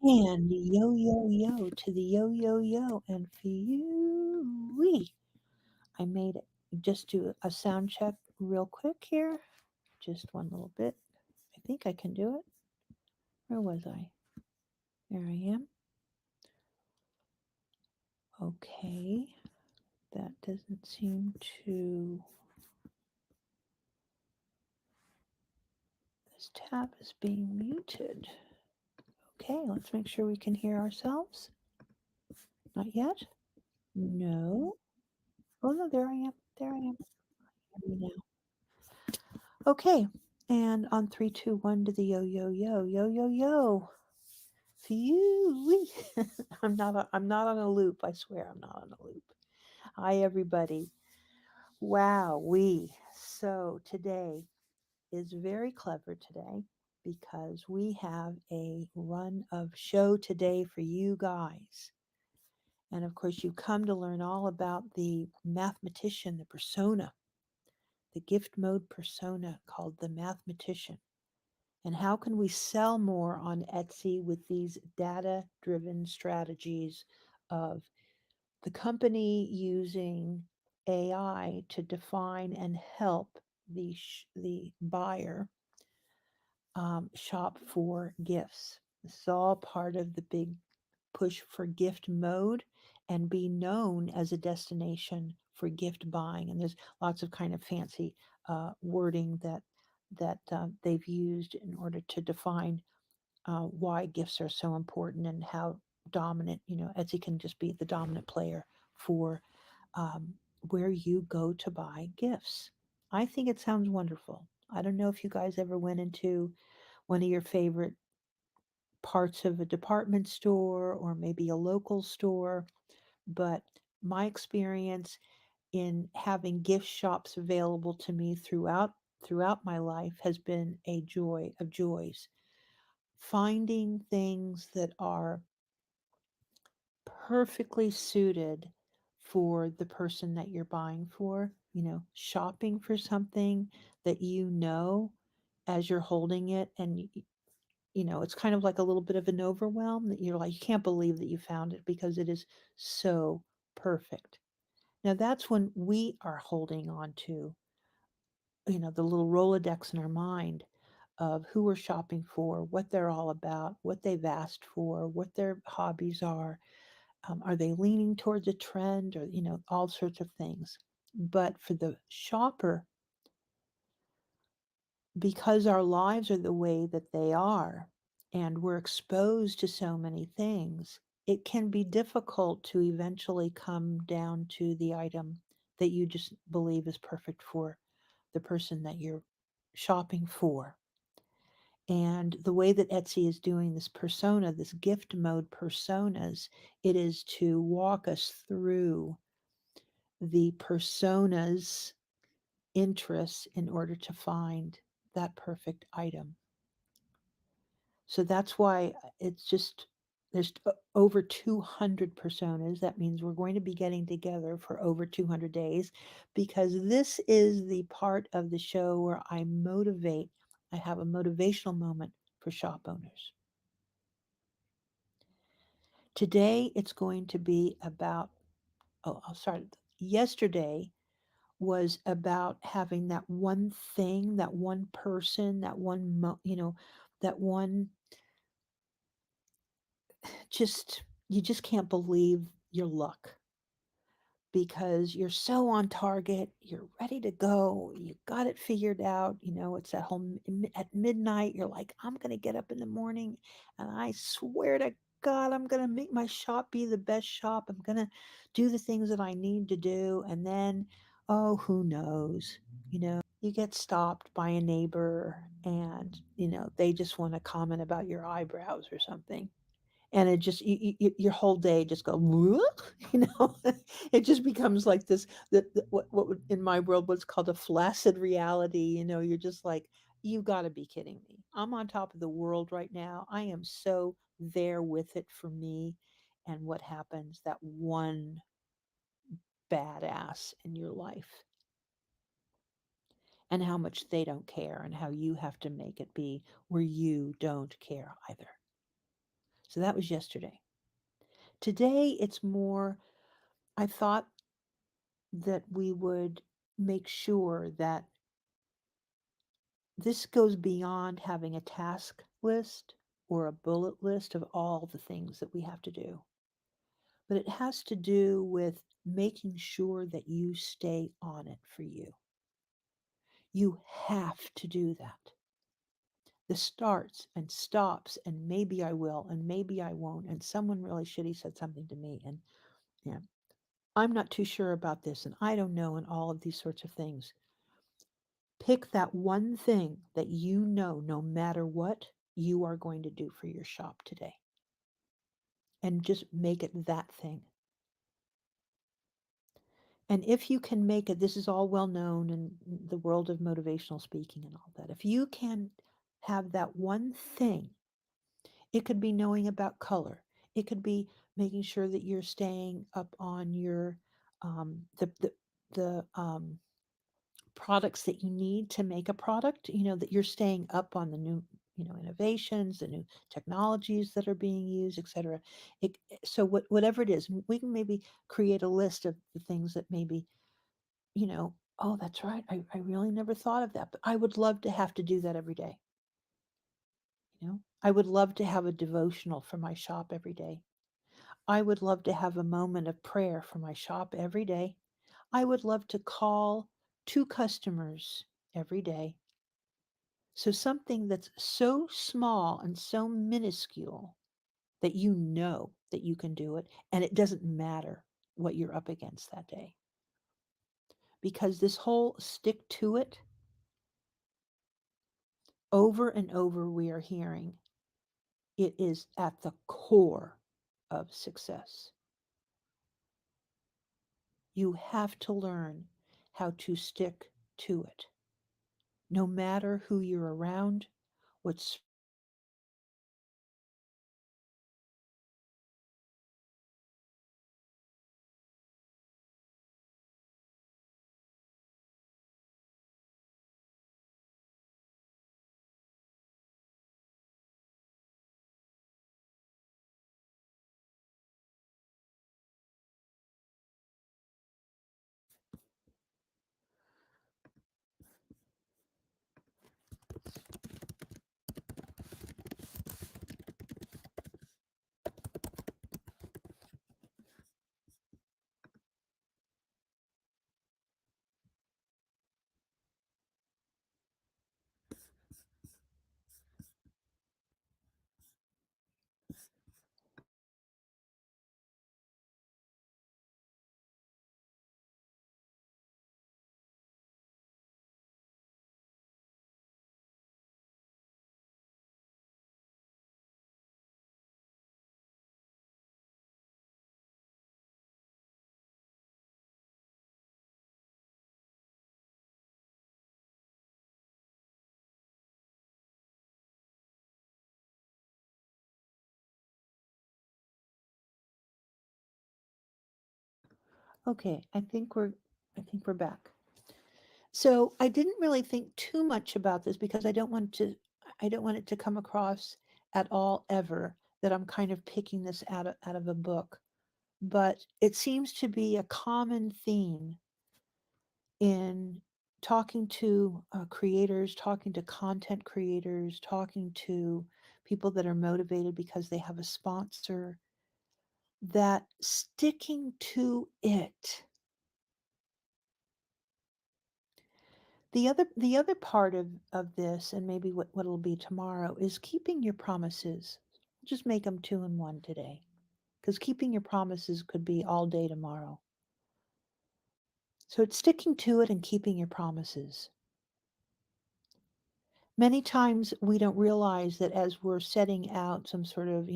And yo, yo, yo to the yo, yo, yo, and phew. I made it. Just do a sound check real quick here. Just one little bit. I think I can do it. Where was I? There I am. Okay. That doesn't seem to. This tab is being muted. Okay, let's make sure we can hear ourselves. Not yet? No. Oh, no, there I am. There I am. Hear me now. Okay, and on 3, 2, 1 to the yo, yo, yo, yo, yo, yo. Phew. I'm not on a loop. I swear I'm not on a loop. Hi, everybody. Wow, So today is very clever today because we have a run of show today for you guys. And of course, you come to learn all about the mathematician, the persona, the gift mode persona called the mathematician. And how can we sell more on Etsy with these data driven strategies of the company using AI to define and help the buyer shop for gifts? This is all part of the big push for gift mode and be known as a destination for gift buying. And there's lots of kind of fancy wording that they've used in order to define why gifts are so important and how dominant, Etsy can just be the dominant player for um, where you go to buy gifts. I think it sounds wonderful. I don't know if you guys ever went into one of your favorite parts of a department store or maybe a local store, but my experience in having gift shops available to me throughout my life has been a joy of joys. Finding things that are perfectly suited for the person that you're buying for, shopping for something that as you're holding it, and it's kind of like a little bit of an overwhelm that you're like, you can't believe that you found it because it is so perfect. Now that's when we are holding on to, the little Rolodex in our mind of who we're shopping for, what they're all about, what they've asked for, what their hobbies are they leaning towards a trend, or, all sorts of things. But for the shopper, because our lives are the way that they are, and we're exposed to so many things, it can be difficult to eventually come down to the item that you just believe is perfect for the person that you're shopping for. And the way that Etsy is doing this persona, this gift mode personas, it is to walk us through the persona's interests in order to find that perfect item. So that's why it's just there's over 200 personas. That means we're going to be getting together for over 200 days because this is the part of the show where I have a motivational moment for shop owners. Today it's going to be about, I'll start. Yesterday was about having that one thing, that one person, that that one you just can't believe your luck because you're so on target, you're ready to go, you got it figured out. It's at home at midnight. You're like, I'm going to get up in the morning and I swear to God, I'm going to make my shop be the best shop. I'm going to do the things that I need to do. And then, oh, who knows? You get stopped by a neighbor and, they just want to comment about your eyebrows or something, and it just your whole day just go it just becomes like this, what in my world what's called a flaccid reality. You're just like, you got to be kidding me. I'm on top of the world right now. I am so there with it for me. And what happens, that one badass in your life, and how much they don't care, and how you have to make it be where you don't care either. So that was yesterday. Today, it's more, I thought that we would make sure that this goes beyond having a task list or a bullet list of all the things that we have to do, but it has to do with making sure that you stay on it for you. You have to do that. The starts and stops and maybe I will and maybe I won't and someone really shitty said something to me and yeah, I'm not too sure about this and I don't know and all of these sorts of things. Pick that one thing that you know no matter what you are going to do for your shop today and just make it that thing. And if you can make it, this is all well known in the world of motivational speaking and all that. If you can have that one thing, it could be knowing about color. It could be making sure that you're staying up on your the products that you need to make a product. You know that you're staying up on the new innovations, the new technologies that are being used, etc. So whatever it is, we can maybe create a list of the things that maybe oh, that's right. I really never thought of that, but I would love to have to do that every day. I would love to have a devotional for my shop every day. I would love to have a moment of prayer for my shop every day. I would love to call two customers every day. So something that's so small and so minuscule that you know that you can do it and it doesn't matter what you're up against that day. Because this whole stick to it, over and over we are hearing, it is at the core of success. You have to learn how to stick to it. No matter who you're around, what's okay, I think we're back. So I didn't really think too much about this because I don't want it to come across at all ever that I'm kind of picking this out of a book. But it seems to be a common theme in talking to creators, talking to content creators, talking to people that are motivated because they have a sponsor, that sticking to it. The other part of this, and maybe what it'll be tomorrow, is keeping your promises. Just make them two in one today, because keeping your promises could be all day tomorrow. So it's sticking to it and keeping your promises. Many times we don't realize that as we're setting out some sort of,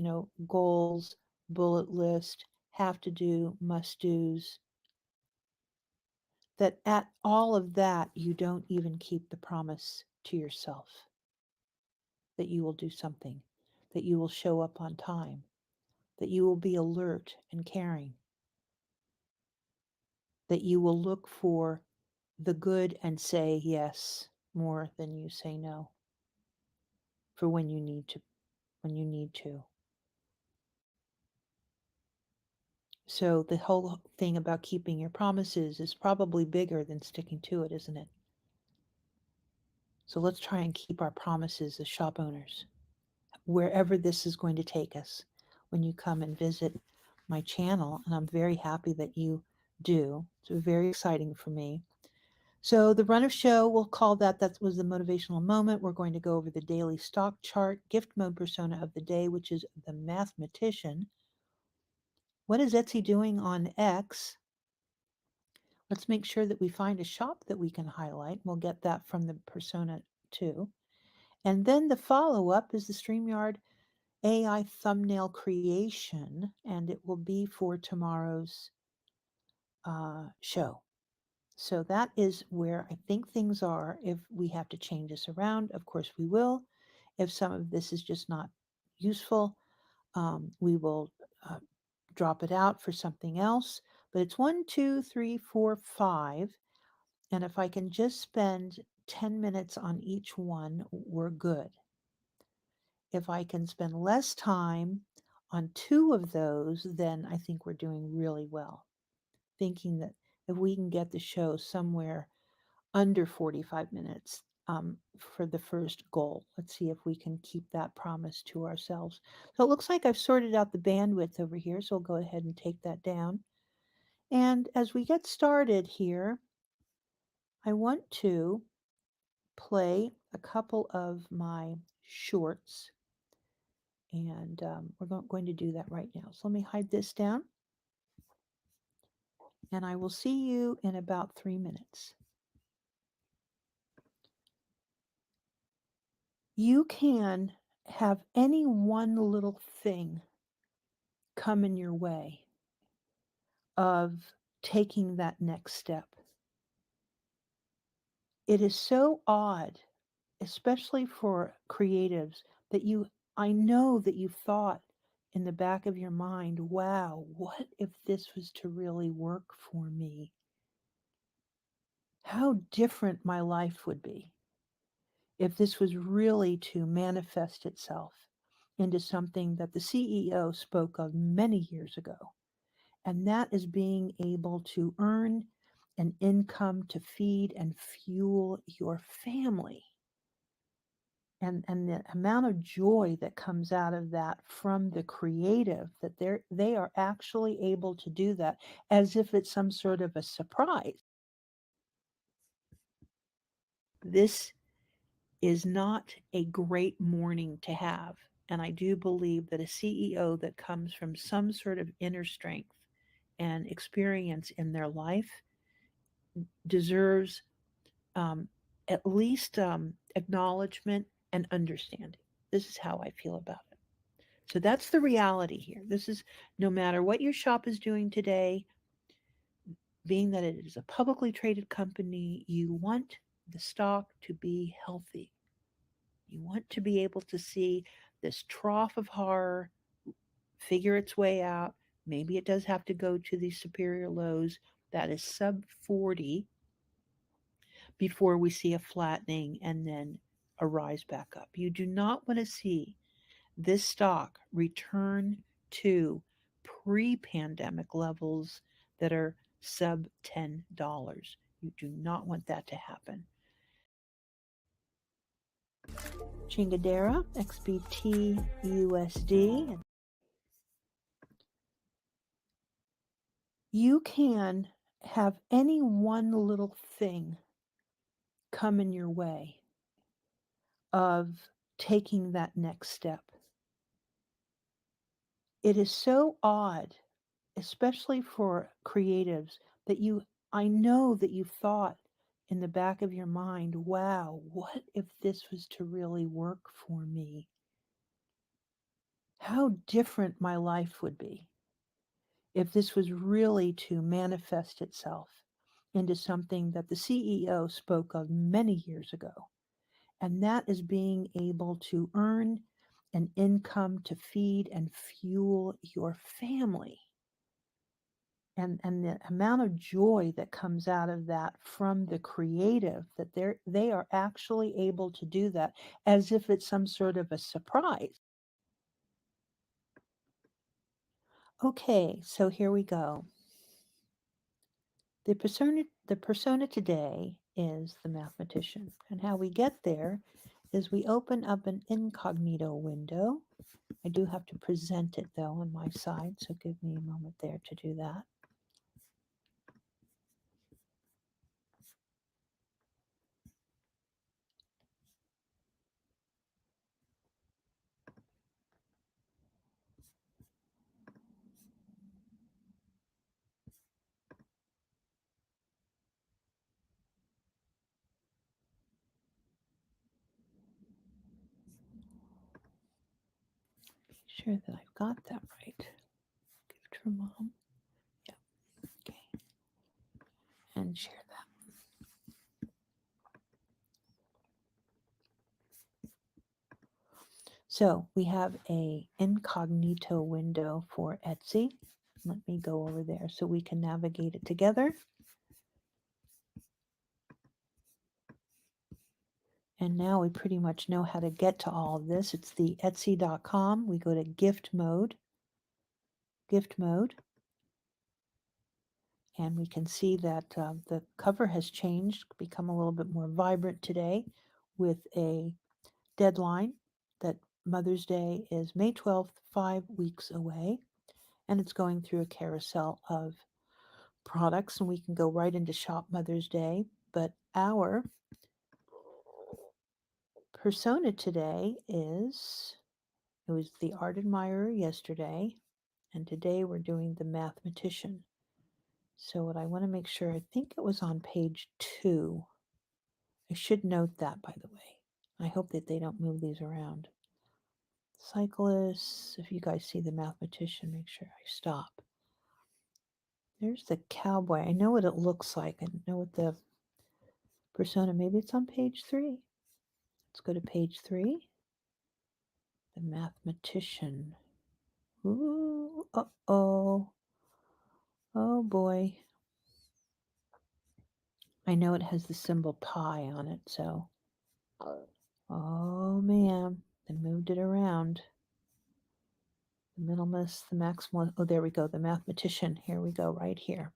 goals, bullet list, have to do, must do's, that at all of that, you don't even keep the promise to yourself that you will do something, that you will show up on time, that you will be alert and caring, that you will look for the good and say yes more than you say no for when you need to. So the whole thing about keeping your promises is probably bigger than sticking to it, isn't it? So let's try and keep our promises as shop owners, wherever this is going to take us when you come and visit my channel. And I'm very happy that you do. It's very exciting for me. So the run of show, we'll call that was the motivational moment. We're going to go over the daily stock chart, gift mode persona of the day, which is the mathematician. What is Etsy doing on X? Let's make sure that we find a shop that we can highlight. We'll get that from the persona too. And then the follow-up is the StreamYard AI thumbnail creation, and it will be for tomorrow's show. So that is where I think things are. If we have to change this around, of course we will. If some of this is just not useful, we will drop it out for something else. But it's 1, 2, 3, 4, 5. And if I can just spend 10 minutes on each one, we're good. If I can spend less time on 2 of those, then I think we're doing really well. Thinking that if we can get the show somewhere under 45 minutes for the first goal, let's see if we can keep that promise to ourselves. So it looks like I've sorted out the bandwidth over here, so I'll go ahead and take that down. And as we get started here, I want to play a couple of my shorts, and we're going to do that right now. So let me hide this down, and I will see you in about 3 minutes. You can have any one little thing come in your way of taking that next step. It is so odd, especially for creatives, that I know that you thought in the back of your mind, wow, what if this was to really work for me? How different my life would be if this was really to manifest itself into something that the CEO spoke of many years ago. And that is being able to earn an income to feed and fuel your family. And the amount of joy that comes out of that from the creative, that they are actually able to do that as if it's some sort of a surprise. This is not a great morning to have. And I do believe that a CEO that comes from some sort of inner strength and experience in their life deserves um, at least acknowledgement and understanding. This is how I feel about it. So that's the reality here. This is no matter what your shop is doing today, being that it is a publicly traded company, you want the stock to be healthy. You want to be able to see this trough of horror figure its way out. Maybe it does have to go to these superior lows that is sub 40 before we see a flattening and then a rise back up. You do not want to see this stock return to pre-pandemic levels that are sub $10. You do not want that to happen. Chingadera, XBT USD. You can have any one little thing come in your way of taking that next step. It is so odd, especially for creatives, that I know that you thought in the back of your mind, wow, what if this was to really work for me? How different my life would be if this was really to manifest itself into something that the CEO spoke of many years ago. And that is being able to earn an income to feed and fuel your family. And the amount of joy that comes out of that from the creative, that they are actually able to do that as if it's some sort of a surprise. Okay, so here we go. The persona today is the mathematician, and how we get there is we open up an incognito window. I do have to present it though on my side, so give me a moment there to do that. Be sure that I've got that right. Gift for mom. Yeah, okay. And share that. So we have a incognito window for ETSY. Let me go over there so we can navigate it together. And now we pretty much know how to get to all of this. It's the Etsy.com. We go to gift mode, and we can see that the cover has changed, become a little bit more vibrant today with a deadline that Mother's Day is May 12th, 5 weeks away. And it's going through a carousel of products, and we can go right into Shop Mother's Day. But our persona today is, it was the art admirer yesterday, and today we're doing the mathematician. So what I want to make sure, I think it was on page 2. I should note that, by the way. I hope that they don't move these around. Cyclists, if you guys see the mathematician, make sure I stop. There's the cowboy. I know what it looks like. I know what the persona, maybe it's on page 3. Let's go to page 3. The mathematician. Ooh, uh-oh. Oh boy. I know it has the symbol pi on it, so. Oh man, they moved it around. The minimalist, the maximalist. Oh, there we go. The mathematician. Here we go, right here.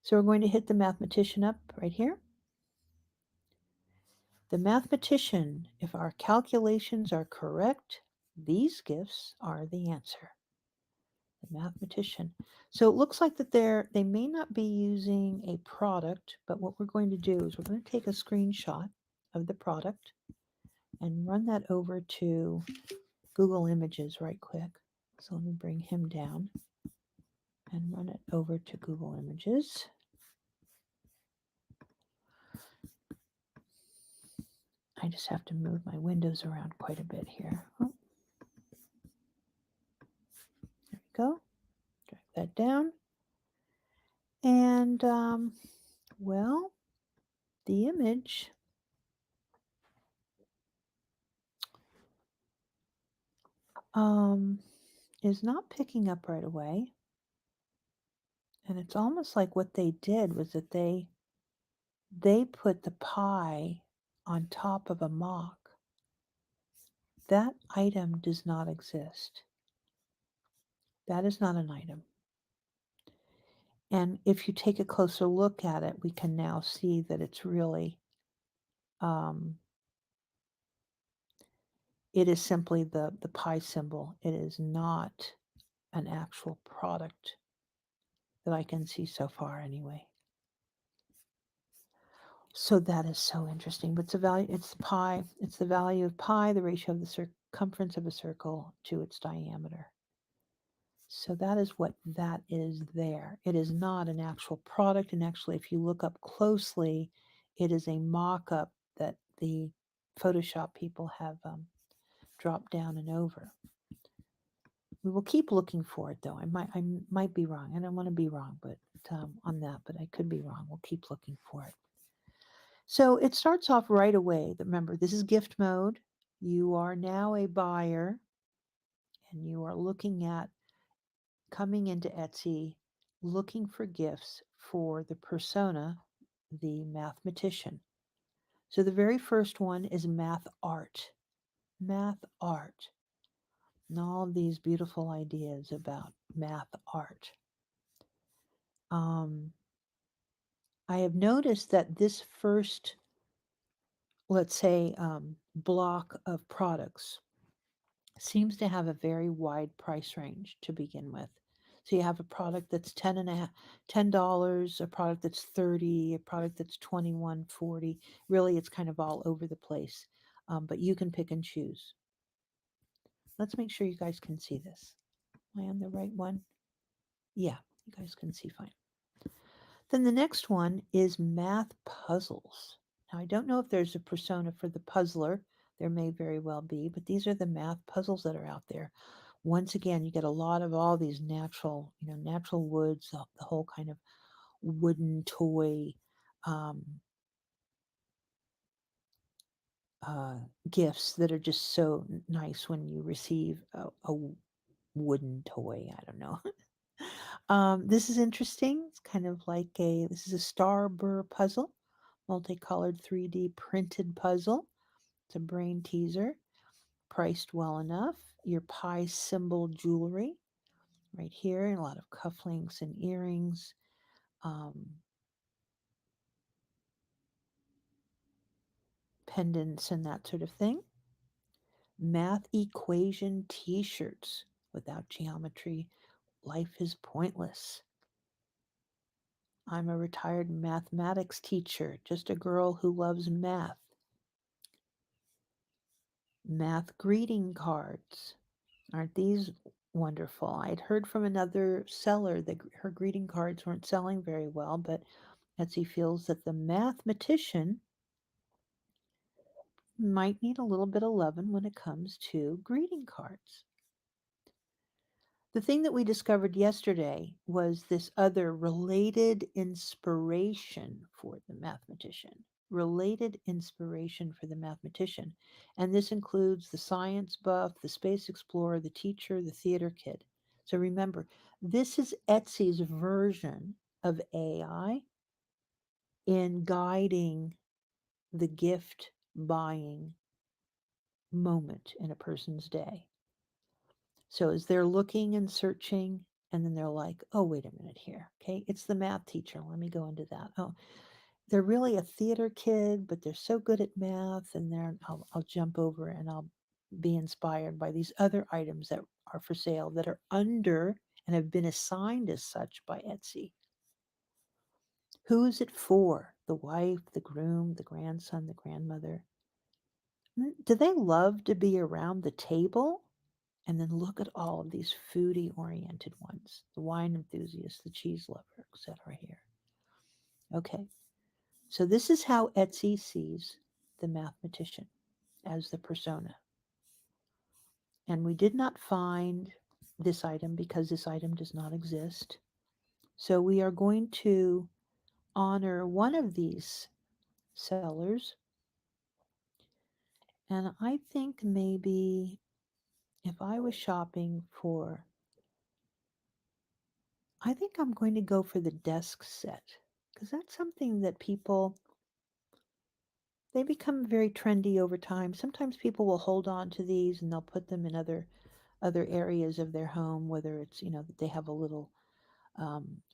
So we're going to hit the mathematician up right here. The mathematician, if our calculations are correct, these gifts are the answer. The mathematician. So it looks like that they may not be using a product, but what we're going to do is we're going to take a screenshot of the product and run that over to Google Images right quick. So let me bring him down and run it over to Google Images. I just have to move my windows around quite a bit here. Oh, there we go. Drag that down. And, well, the image is not picking up right away. And it's almost like what they did was that they put the pie on top of a mock. That item does not exist. That is not an item. And if you take a closer look at it, we can now see that it's really, it is simply the pi symbol. It is not an actual product that I can see so far anyway. So that is so interesting. But it's the value of pi, the ratio of the circumference of a circle to its diameter. So that is what that is there. It is not an actual product. And actually, if you look up closely, it is a mock-up that the Photoshop people have dropped down and over. We will keep looking for it, though. I might be wrong. I don't want to be wrong, but on that, but I could be wrong. We'll keep looking for it. So it starts off right away. Remember, this is gift mode. You are now a buyer, and you are looking at coming into Etsy, looking for gifts for the persona, the mathematician. So the very first one is math art. Math art. and all these beautiful ideas about math art. Um, I have noticed that this first, let's say, block of products seems to have a very wide price range to begin with. So you have a product that's $10, a product that's 30, a product that's 21.40. Really, it's kind of all over the place. But you can pick and choose. Let's make sure you guys can see this. Am I on the right one? Yeah, you guys can see fine. Then the next one is math puzzles. Now, I don't know if there's a persona for the puzzler. There may very well be, but these are the math puzzles that are out there. Once again, you get a lot of all these natural, natural woods, the whole kind of wooden toy um, uh, gifts that are just so nice when you receive a wooden toy. I don't know. This is interesting. It's kind of like this is a star burr puzzle, multicolored 3D printed puzzle. It's a brain teaser, priced well enough. Your pi symbol jewelry right here, and a lot of cufflinks and earrings. Um, Pendants and that sort of thing. Math equation t shirts. Without geometry, life is pointless. I'm a retired mathematics teacher, just a girl who loves math. Math greeting cards. Aren't these wonderful? I'd heard from another seller that her greeting cards weren't selling very well, but Etsy feels that the mathematician might need a little bit of loving when it comes to greeting cards. The thing that we discovered yesterday was this other related inspiration for the mathematician. Related inspiration for the mathematician. And this includes the science buff, the space explorer, the teacher, the theater kid. So remember, this is Etsy's version of AI in guiding the gift buying moment in a person's day. So as they're looking and searching, and then they're like, oh, wait a minute here. Okay, it's the math teacher. Let me go into that. Oh, they're really a theater kid, but they're so good at math. And then I'll jump over and I'll be inspired by these other items that are for sale that are under and have been assigned as such by Etsy. Who is it for? The wife, the groom, the grandson, the grandmother? Do they love to be around the table? And then look at all of these foodie oriented ones, the wine enthusiast, the cheese lover, etc. here. Okay, so this is how Etsy sees the mathematician as the persona. And we did not find this item because this item does not exist. So we are going to honor one of these sellers. And I think maybe if I was shopping for, I think I'm going to go for the desk set because that's something that people, they become very trendy over time. Sometimes people will hold on to these and they'll put them in other areas of their home, whether it's that they have a little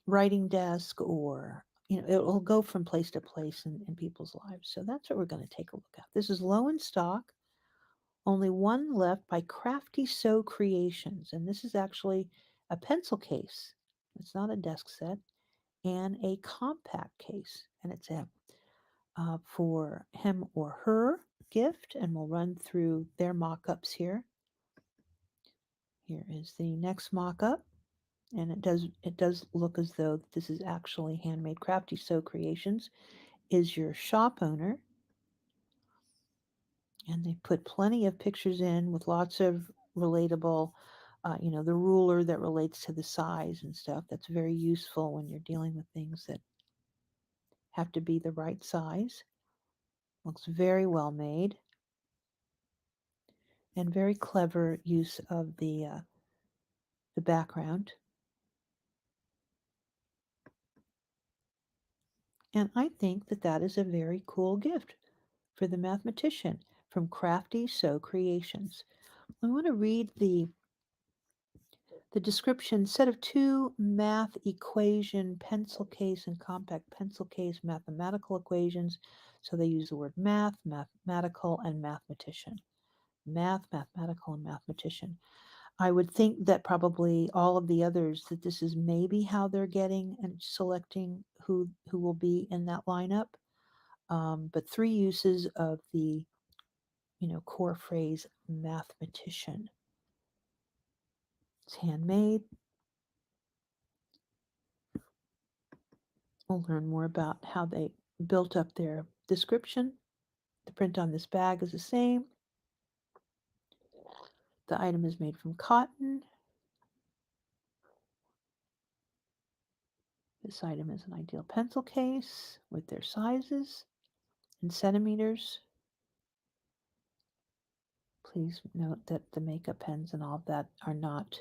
writing desk, or it'll go from place to place in people's lives. So that's what we're going to take a look at. This is low in stock, only one left by Crafty Sew Creations, and this is actually a pencil case. It's not a desk set, and a compact case, and it's a for him or her gift, and we'll run through their mock-ups here. Here is the next mock-up, and it does look as though this is actually handmade. Crafty Sew Creations is your shop owner, and they put plenty of pictures in with lots of relatable, the ruler that relates to the size and stuff. That's very useful when you're dealing with things that have to be the right size. Looks very well made. And very clever use of the background. And I think that that is a very cool gift for the mathematician from Crafty Sew Creations. I want to read the The description: set of two math equation pencil case and compact pencil case mathematical equations. So they use the word math, mathematical, and mathematician. Math, mathematical, and mathematician. I would think that probably all of the others, that this is maybe how they're getting and selecting who will be in that lineup. But three uses of the core phrase mathematician. It's handmade. We'll learn more about how they built up their description. The print on this bag is the same. The item is made from cotton. This item is an ideal pencil case with their sizes in centimeters. Please note that the makeup pens and all of that are not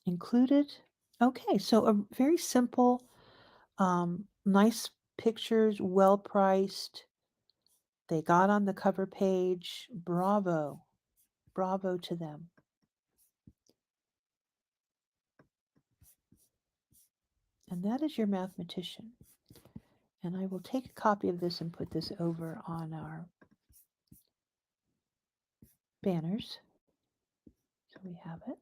included. Okay, so a very simple, nice pictures, well priced. They got on the cover page. Bravo. Bravo to them. And that is your mathematician. And I will take a copy of this and put this over on our banners. So we have it.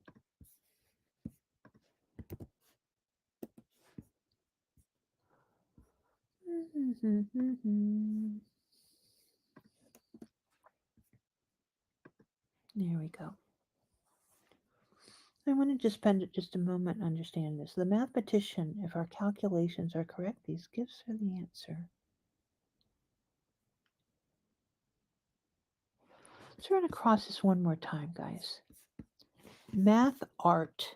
There we go. I want to just spend just a moment understanding this. The mathematician, if our calculations are correct, these gifts are the answer. Let's run across this one more time, guys. Math art.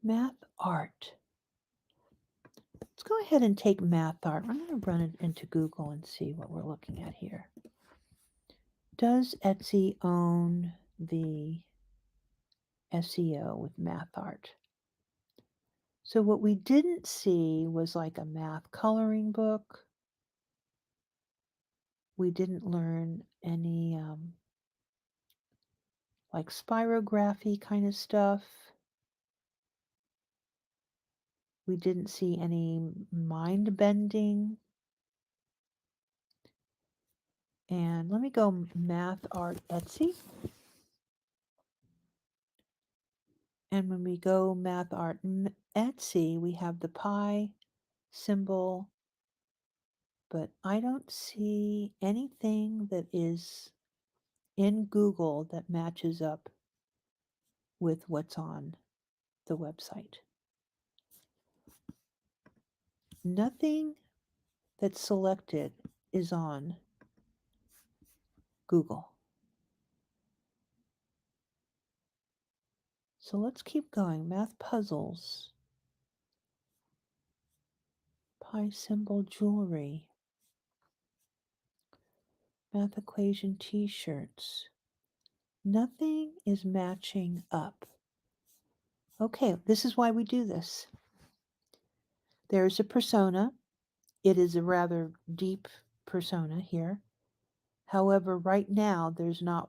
Math art. Let's go ahead and take math art. I'm going to run it into Google and see what we're looking at here. Does Etsy own the SEO with math art? So what we didn't see was like a math coloring book. We didn't learn any like spirography kind of stuff. We didn't see any mind bending. And let me go math art Etsy. And when we go math art Etsy, we have the pi symbol, but I don't see anything that is in Google that matches up with what's on the website. Nothing that's selected is on Google. So let's keep going. Math puzzles. Pi symbol jewelry. Math equation t-shirts. Nothing is matching up. Okay, this is why we do this. There's a persona. It is a rather deep persona here. However, right now there's no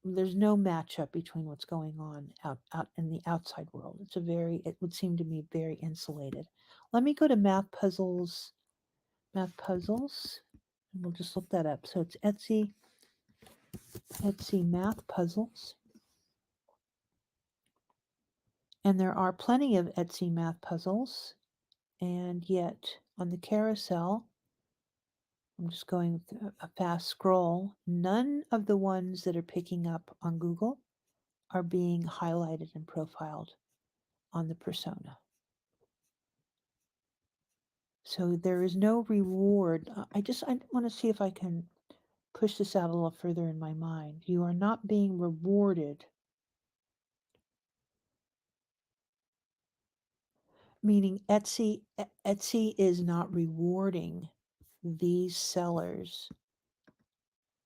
matchup between what's going on out in the outside world. It would seem to me very insulated. Let me go to math puzzles, and we'll just look that up. So it's Etsy Math Puzzles. And there are plenty of Etsy math puzzles, and yet on the carousel, I'm just going with a fast scroll, none of the ones that are picking up on Google are being highlighted and profiled on the persona. So there is no reward. I want to see if I can push this out a little further in my mind. You are not being rewarded, meaning Etsy is not rewarding these sellers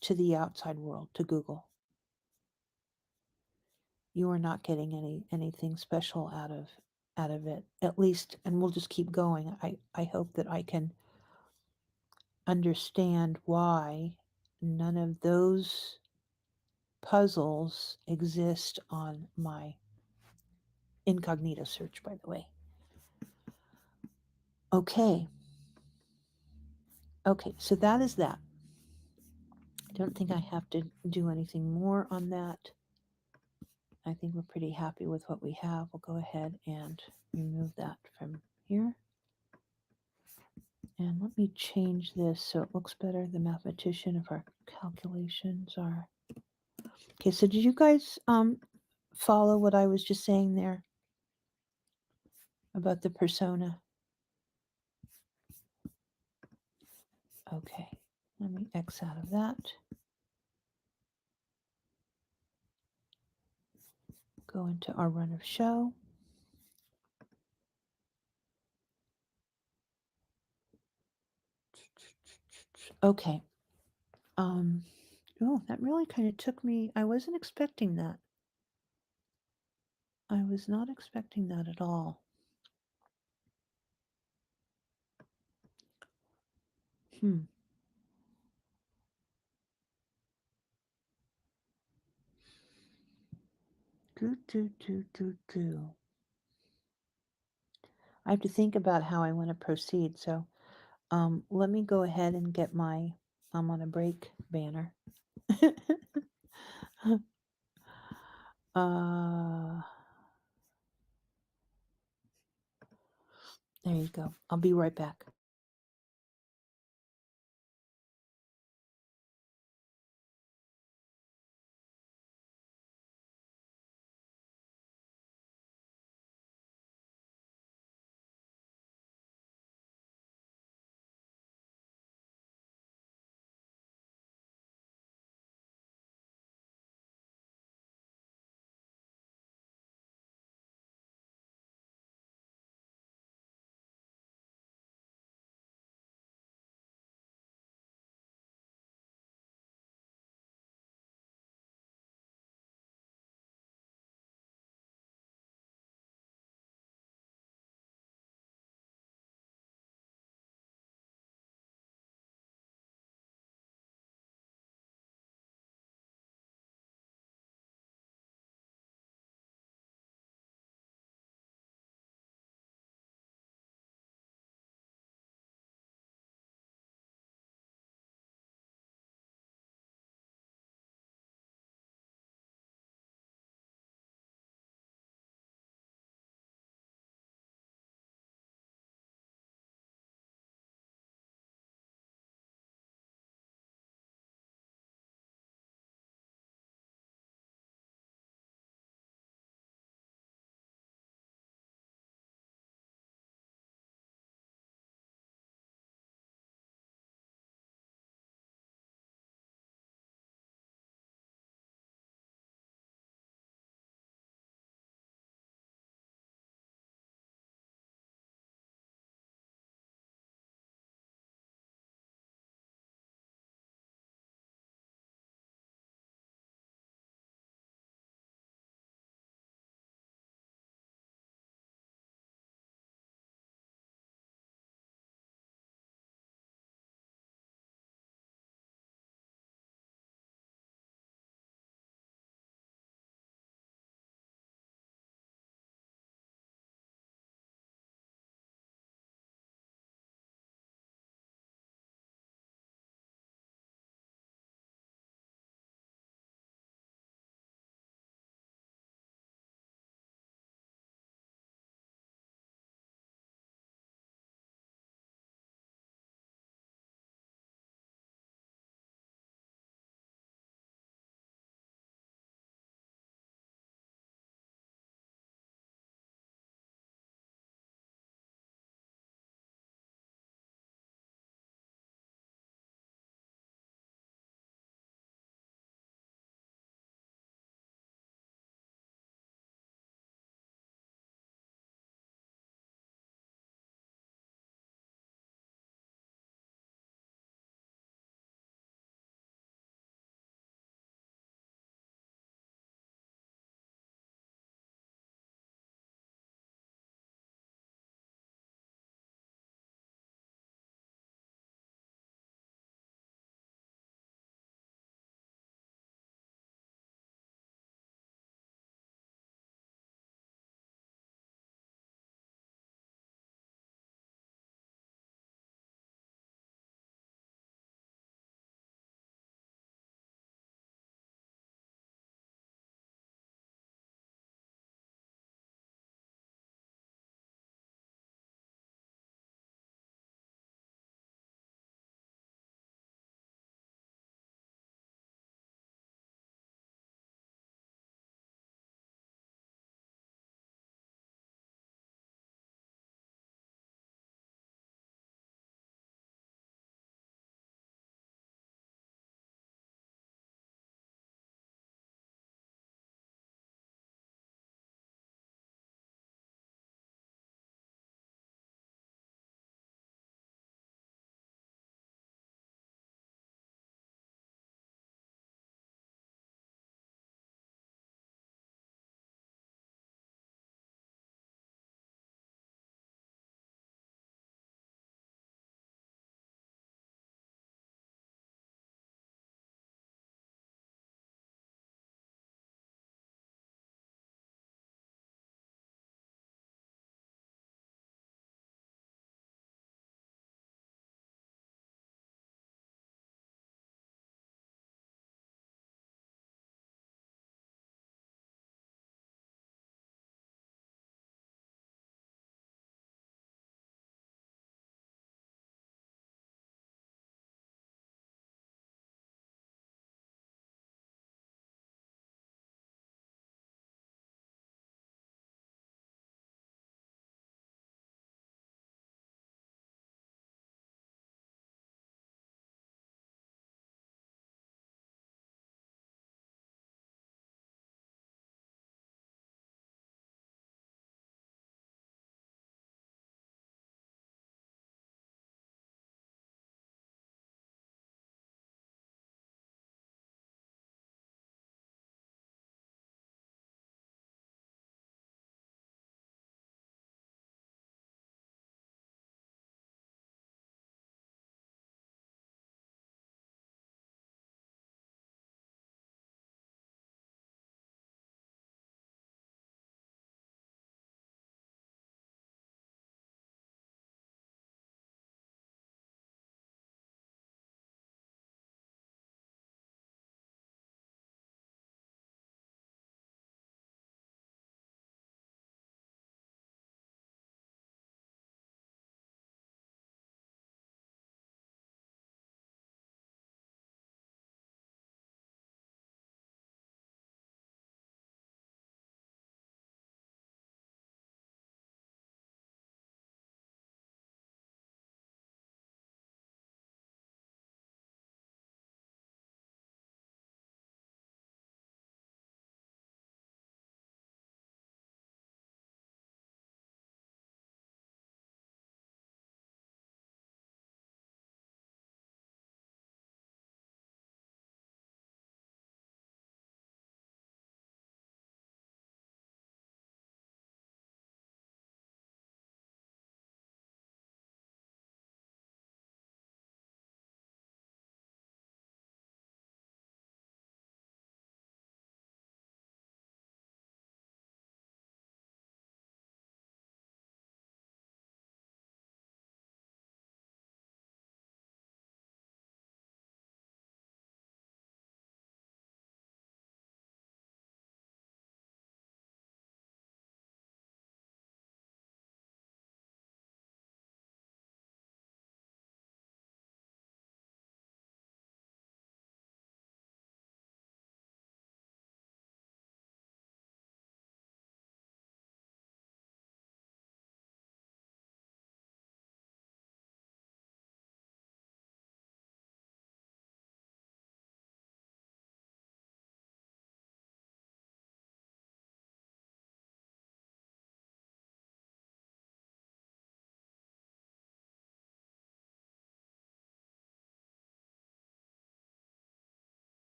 to the outside world, to Google. You are not getting anything special out of it, at least, and we'll just keep going. I hope that I can understand why none of those puzzles exist on my incognito search, by the way. Okay. Okay, so that is that. I don't think I have to do anything more on that. I think we're pretty happy with what we have. We'll go ahead and remove that from here. And let me change this so it looks better. The mathematician, if our calculations are... Okay, so did you guys follow what I was just saying there about the persona? Okay, let me X out of that. Go into our run of show. Okay. Oh, that really kind of took me. I wasn't expecting that. I was not expecting that at all. I have to think about how I want to proceed. So let me go ahead and get my I'm on a break banner. There you go. I'll be right back.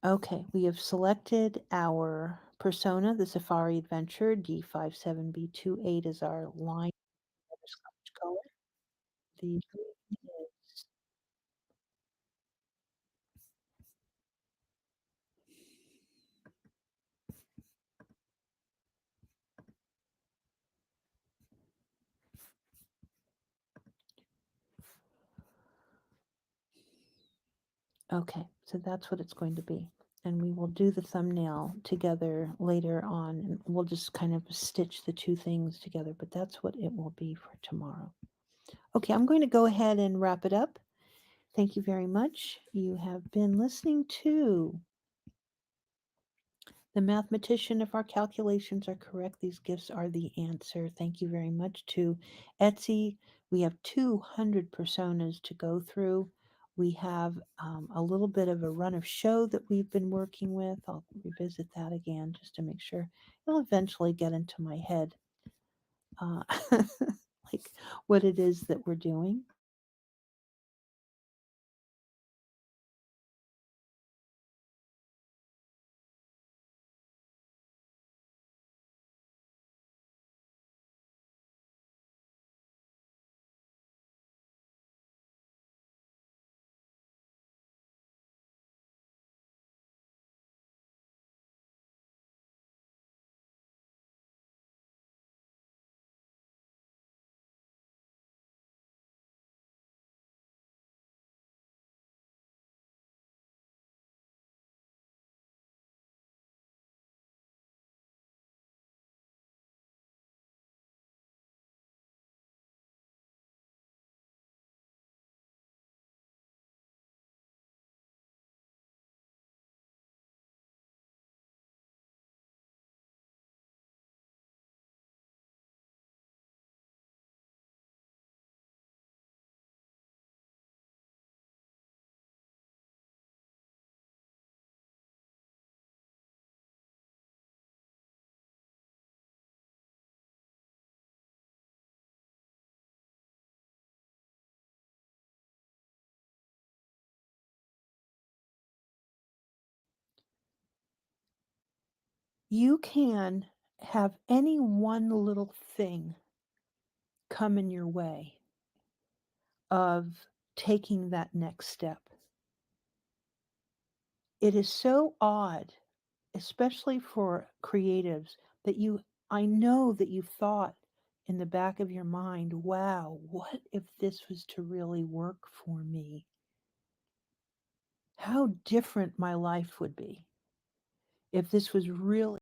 Okay, we have selected our persona, the Safari Adventure. D57B28 is our line color. The green is okay, so that's what it's going to be. And we will do the thumbnail together later on, and we'll just kind of stitch the two things together, but that's what it will be for tomorrow. Okay, I'm going to go ahead and wrap it up. Thank you very much. You have been listening to The Mathematician. If our calculations are correct, these gifts are the answer. Thank you very much to ETSY. We have 200 personas to go through. We have a little bit of a run of show that we've been working with. I'll revisit that again just to make sure it'll eventually get into my head, uh, like what it is that we're doing. You can have any one little thing come in your way of taking that next step. It is so odd, especially for creatives, that I know that you thought in the back of your mind, wow, what if this was to really work for me? How different my life would be if this was really